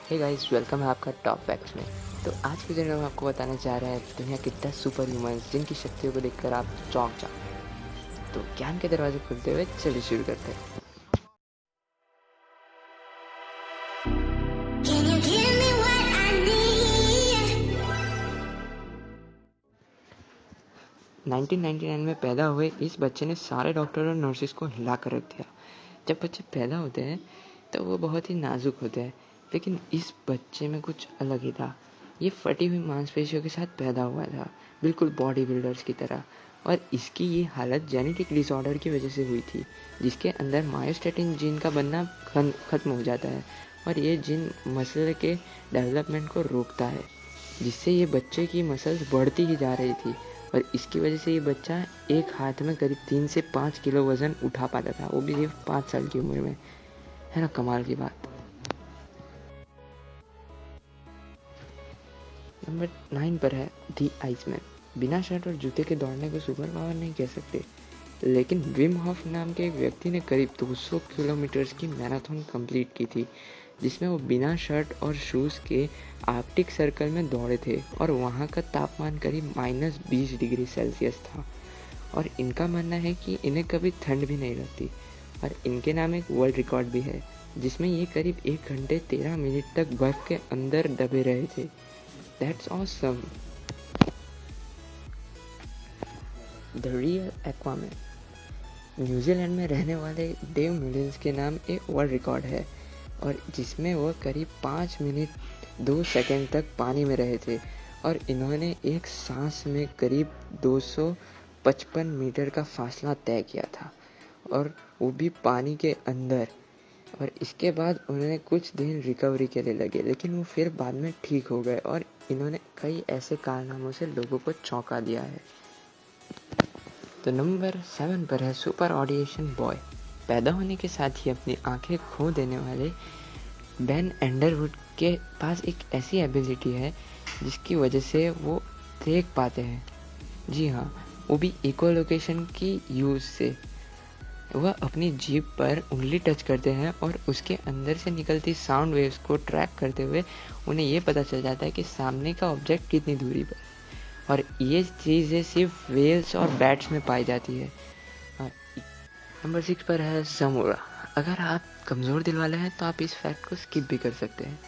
Hey guys, welcome है आपका top facts में। तो आज की वीडियो में आपको बताने जा रहे हैं दुनिया के 10 सुपर ह्यूमंस जिनकी शक्तियों को देखकर आप चौंक जाओ। तो ज्ञान के दरवाजे खुलते हुए चलिए शुरू करते हैं। Can you give me what I need? 1999 में पैदा हुए इस बच्चे ने सारे डॉक्टर और नर्सिस को हिला कर रख दिया। जब बच्चे पैदा होते हैं तो वो बहुत ही नाजुक होते हैं, लेकिन इस बच्चे में कुछ अलग ही था। ये फटी हुई मांसपेशियों के साथ पैदा हुआ था, बिल्कुल बॉडी बिल्डर्स की तरह। और इसकी ये हालत जेनेटिक डिसऑर्डर की वजह से हुई थी, जिसके अंदर मायोस्टेटिन जीन का बनना खत्म हो जाता है और ये जीन मसल के डेवलपमेंट को रोकता है, जिससे ये बच्चे की मसल्स बढ़ती ही जा रही थी। और इसकी वजह से ये बच्चा एक हाथ में करीब 3 से 5 किलो वजन उठा पाता था, वो भी सिर्फ 5 साल की उम्र में। है ना कमाल की बात। नंबर 9 पर है दी आइसमैन। बिना शर्ट और जूते के दौड़ने को सुपर पावर नहीं कह सकते, लेकिन विम हॉफ नाम के एक व्यक्ति ने करीब 200 किलोमीटर की मैराथन कंप्लीट की थी, जिसमें वो बिना शर्ट और शूज़ के आर्कटिक सर्कल में दौड़े थे और वहाँ का तापमान करीब -20 डिग्री सेल्सियस था। और इनका मानना है कि इन्हें कभी ठंड भी नहीं लगती। और इनके नाम एक वर्ल्ड रिकॉर्ड भी है, जिसमें ये करीब 1 घंटे 13 मिनट तक बर्फ के अंदर दबे रहे थे। That's awesome. The real Aquaman. New Zealand में रहने वाले डेव मिलियंस के नाम एक वर्ल्ड रिकॉर्ड है, और जिसमें वो करीब 5 मिनट 2 सेकंड तक पानी में रहे थे। और इन्होंने एक सांस में करीब 255 मीटर का फासला तय किया था, और वो भी पानी के अंदर। और इसके बाद उन्होंने कुछ दिन रिकवरी के लिए लगे, लेकिन वो फिर बाद में ठीक हो गए। और इन्होंने कई ऐसे कारनामों से लोगों को चौंका दिया है। तो नंबर 7 पर है सुपर ऑडिएशन बॉय। पैदा होने के साथ ही अपनी आंखें खो देने वाले बेन अंडरवुड के पास एक ऐसी एबिलिटी है जिसकी वजह से वो देख पाते हैं। जी हाँ, वो भी इकोलोकेशन की यूज़ से। वह अपनी जीभ पर उंगली टच करते हैं और उसके अंदर से निकलती साउंड वेव्स को ट्रैक करते हुए उन्हें ये पता चल जाता है कि सामने का ऑब्जेक्ट कितनी दूरी पर। और ये चीज़ें सिर्फ वेल्स और बैट्स में पाई जाती है। नंबर 6 पर है ज़मोरा। अगर आप कमज़ोर दिल वाले हैं तो आप इस फैक्ट को स्किप भी कर सकते हैं।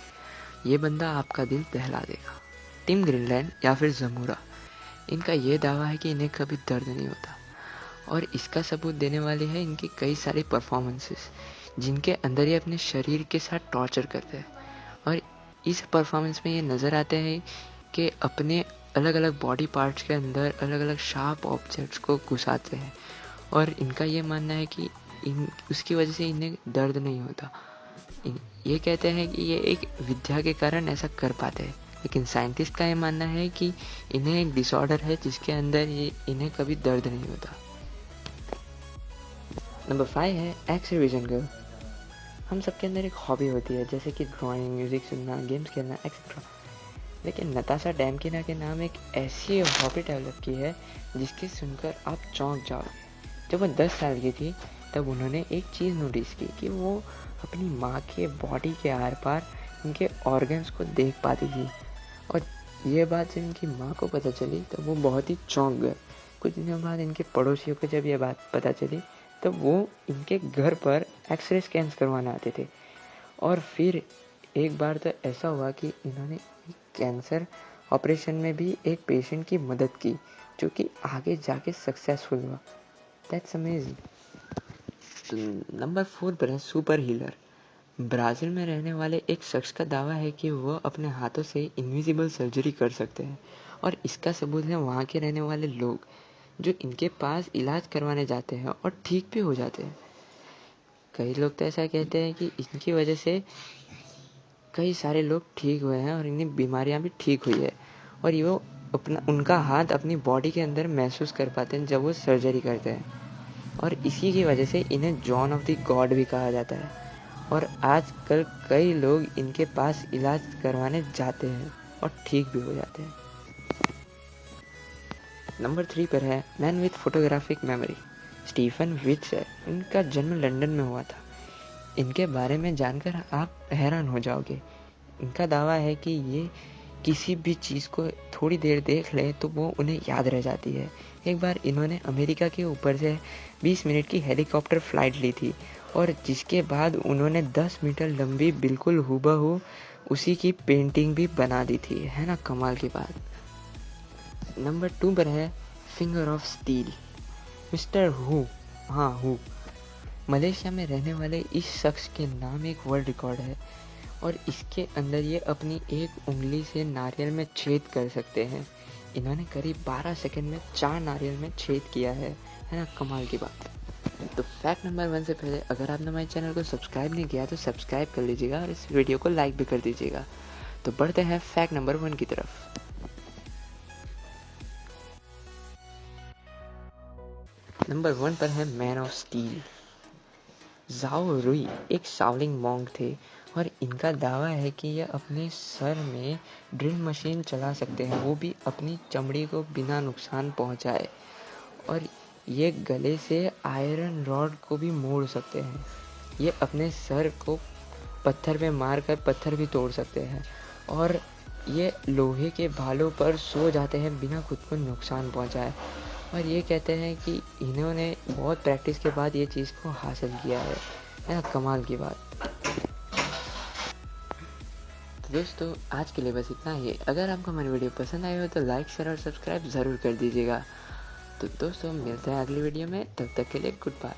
ये बंदा आपका दिल दहला देगा। टिम ग्रीनलैंड या फिर ज़मोरा, इनका ये दावा है कि इन्हें कभी दर्द नहीं होता, और इसका सबूत देने वाले हैं इनके कई सारे परफॉर्मेंसेस, जिनके अंदर ये अपने शरीर के साथ टॉर्चर करते हैं। और इस परफॉर्मेंस में ये नज़र आते हैं कि अपने अलग अलग बॉडी पार्ट्स के अंदर अलग अलग शार्प ऑब्जेक्ट्स को घुसाते हैं, और इनका ये मानना है कि उसकी वजह से इन्हें दर्द नहीं होता। ये कहते हैं कि ये एक विद्या के कारण ऐसा कर पाते हैं, लेकिन साइंटिस्ट का ये मानना है कि इन्हें एक डिसऑर्डर है जिसके अंदर इन्हें कभी दर्द नहीं होता। नंबर 5 है एक्स रिविजन गर्ल। हम सबके अंदर एक हॉबी होती है, जैसे कि ड्राइंग, म्यूज़िक सुनना, गेम्स खेलना एक्सेट्रा। लेकिन नताशा डैमकिना के नाम एक ऐसी हॉबी डेवलप की है जिसकी सुनकर आप चौंक जाओगे। जब वो 10 साल की थी तब उन्होंने एक चीज़ नोटिस की कि वो अपनी माँ के बॉडी के आर पार उनके ऑर्गन्स को देख पाती थी। और ये बात जब इनकी माँ को पता चली तो वो बहुत ही चौंक गए। कुछ दिनों बाद इनके पड़ोसियों को जब ये बात पता चली तो वो इनके घर पर एक्सरे स्कैन्स करवाना आते थे। और फिर एक बार तो ऐसा हुआ कि इन्होंने कैंसर ऑपरेशन में भी एक पेशेंट की मदद की, जो कि आगे जाके सक्सेसफुल हुआ। That's amazing. तो नंबर 4 पर है सुपर हीलर। ब्राज़ील में रहने वाले एक शख्स का दावा है कि वह अपने हाथों से इनविजिबल सर्जरी कर सकते हैं, और इसका सबूत है वहाँ के रहने वाले लोग जो इनके पास इलाज करवाने जाते हैं और ठीक भी हो जाते हैं। कई लोग तो ऐसा कहते हैं कि इनकी वजह से कई सारे लोग ठीक हुए हैं और इन्हें बीमारियां भी ठीक हुई है, और ये वो उनका हाथ अपनी बॉडी के अंदर महसूस कर पाते हैं जब वो सर्जरी करते हैं। और इसी की वजह से इन्हें जॉन ऑफ द गॉड भी कहा जाता है, और आजकल कई लोग इनके पास इलाज करवाने जाते हैं और ठीक भी हो जाते हैं। नंबर 3 पर है man with photographic memory, Stephen Wiltshire. इनका जन्म लंदन में हुआ था। इनके बारे में जानकर आप हैरान हो जाओगे। इनका दावा है कि ये किसी भी चीज़ को थोड़ी देर देख ले तो वो उन्हें याद रह जाती है। एक बार इन्होंने अमेरिका के ऊपर से 20 मिनट की हेलीकॉप्टर फ़्लाइट ली थी और जिसके बाद उन्होंने 10 मीटर लंबी बिल्कुल हूबहू उसी की पेंटिंग भी बना दी थी। है ना कमाल की बात। नंबर 2 पर है फिंगर ऑफ स्टील, मिस्टर हू। हाँ, हू मलेशिया में रहने वाले इस शख्स के नाम एक वर्ल्ड रिकॉर्ड है और इसके अंदर ये अपनी एक उंगली से नारियल में छेद कर सकते हैं। इन्होंने करीब 12 सेकंड में 4 नारियल में छेद किया है ना कमाल की बात। तो फैक्ट नंबर 1 से पहले अगर आपने हमारे चैनल को सब्सक्राइब नहीं किया तो सब्सक्राइब कर लीजिएगा और इस वीडियो को लाइक भी कर दीजिएगा। तो बढ़ते हैं फैक्ट नंबर 1 की तरफ। नंबर 1 पर है मैन ऑफ स्टील। जाओ रुई एक शाओलिंग मॉन्क थे और इनका दावा है कि यह अपने सर में ड्रिल मशीन चला सकते हैं, वो भी अपनी चमड़ी को बिना नुकसान पहुंचाए, और ये गले से आयरन रॉड को भी मोड़ सकते हैं। ये अपने सर को पत्थर पे मार कर पत्थर भी तोड़ सकते हैं और ये लोहे के भालों पर सो जाते हैं बिना खुद को नुकसान पहुंचाए। और ये कहते हैं कि इन्होंने बहुत प्रैक्टिस के बाद ये चीज़ को हासिल किया है ना कमाल की बात। तो दोस्तों आज के लिए बस इतना ही। अगर आपको हमारी वीडियो पसंद आई हो तो लाइक शेयर और सब्सक्राइब ज़रूर कर दीजिएगा। तो दोस्तों मिलते हैं अगली वीडियो में, तब तक के लिए गुड बाय।